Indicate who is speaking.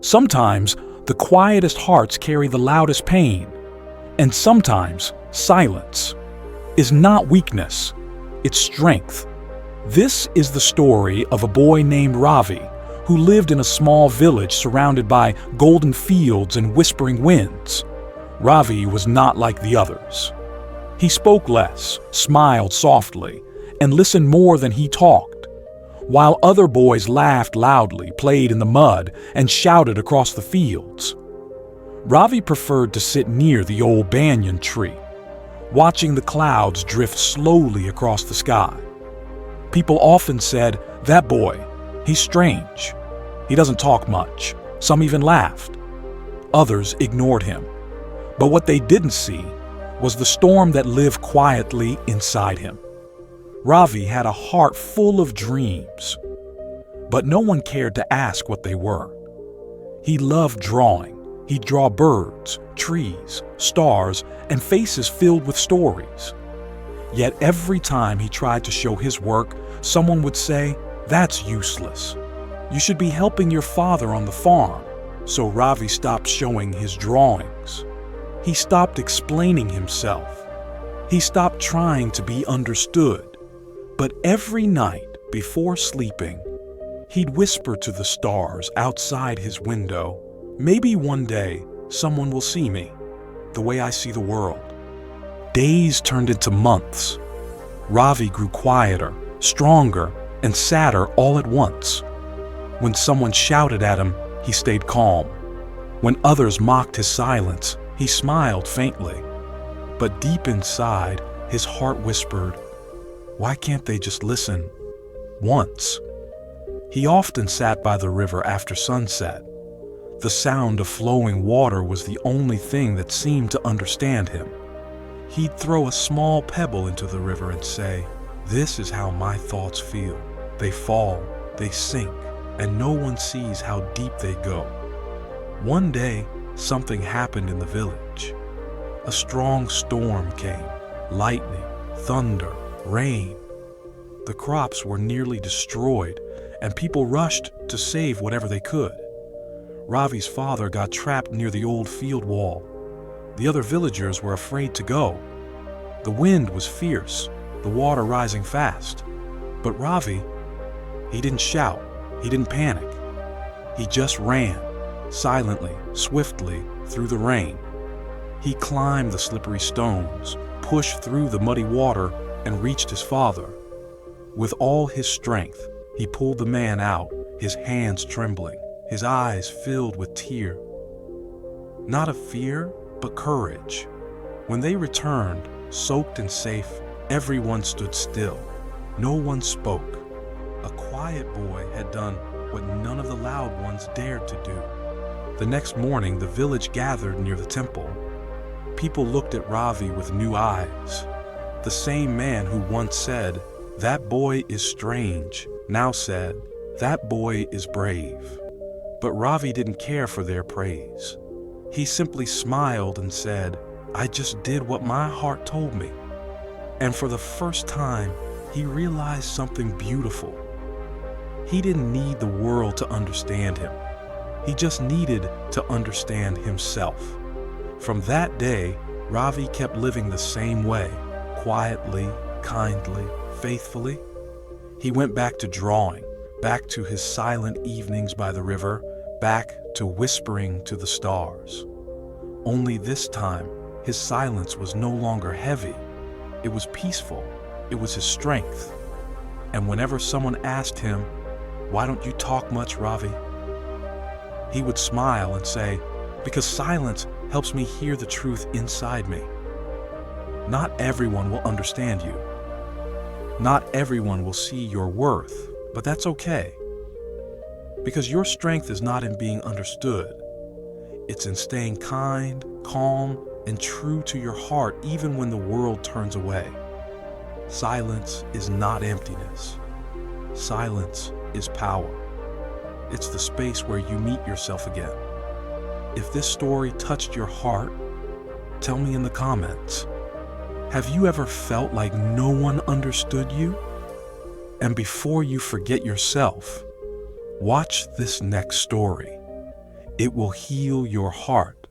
Speaker 1: Sometimes the quietest hearts carry the loudest pain, and sometimes silence is not weakness, it's strength. This is the story of a boy named Ravi who lived in a small village surrounded by golden fields and whispering winds. Ravi was not like the others. He spoke less, smiled softly, and listened more than he talked. While other boys laughed loudly, played in the mud, and shouted across the fields, Ravi preferred to sit near the old banyan tree, watching the clouds drift slowly across the sky. People often said, "That boy, he's strange. He doesn't talk much." Some even laughed. Others ignored him. But what they didn't see was the storm that lived quietly inside him. Ravi had a heart full of dreams, but no one cared to ask what they were. He loved drawing. He'd draw birds, trees, stars, and faces filled with stories. Yet every time he tried to show his work, someone would say, "That's useless. You should be helping your father on the farm." So Ravi stopped showing his drawings. He stopped explaining himself. He stopped trying to be understood. But every night before sleeping, he'd whisper to the stars outside his window, "Maybe one day someone will see me the way I see the world." Days turned into months. Ravi grew quieter, stronger, and sadder all at once. When someone shouted at him, he stayed calm. When others mocked his silence, he smiled faintly. But deep inside, his heart whispered, "Why can't they just listen once?" He often sat by the river after sunset. The sound of flowing water was the only thing that seemed to understand him. He'd throw a small pebble into the river and say, "This is how my thoughts feel. They fall, they sink, and no one sees how deep they go." One day, something happened in the village. A strong storm came, lightning, thunder, rain. The crops were nearly destroyed, and people rushed to save whatever they could. Ravi's father got trapped near the old field wall. The other villagers were afraid to go. The wind was fierce, the water rising fast. But Ravi, he didn't shout, he didn't panic. He just ran, silently, swiftly, through the rain. He climbed the slippery stones, pushed through the muddy water, and reached his father. With all his strength, he pulled the man out, his hands trembling, his eyes filled with tears. Not of fear, but courage. When they returned, soaked and safe, everyone stood still. No one spoke. A quiet boy had done what none of the loud ones dared to do. The next morning, the village gathered near the temple. People looked at Ravi with new eyes. The same man who once said, "That boy is strange," now said, "That boy is brave." But Ravi didn't care for their praise. He simply smiled and said, "I just did what my heart told me." And for the first time, he realized something beautiful. He didn't need the world to understand him. He just needed to understand himself. From that day, Ravi kept living the same way, quietly, kindly, faithfully. He went back to drawing, back to his silent evenings by the river, back to whispering to the stars. Only this time, his silence was no longer heavy. It was peaceful. It was his strength. And whenever someone asked him, "Why don't you talk much, Ravi?" he would smile and say, "Because silence helps me hear the truth inside me." Not everyone will understand you. Not everyone will see your worth, but that's okay. Because your strength is not in being understood. It's in staying kind, calm, and true to your heart even when the world turns away. Silence is not emptiness. Silence is power. It's the space where you meet yourself again. If this story touched your heart, tell me in the comments. Have you ever felt like no one understood you? And before you forget yourself, watch this next story. It will heal your heart.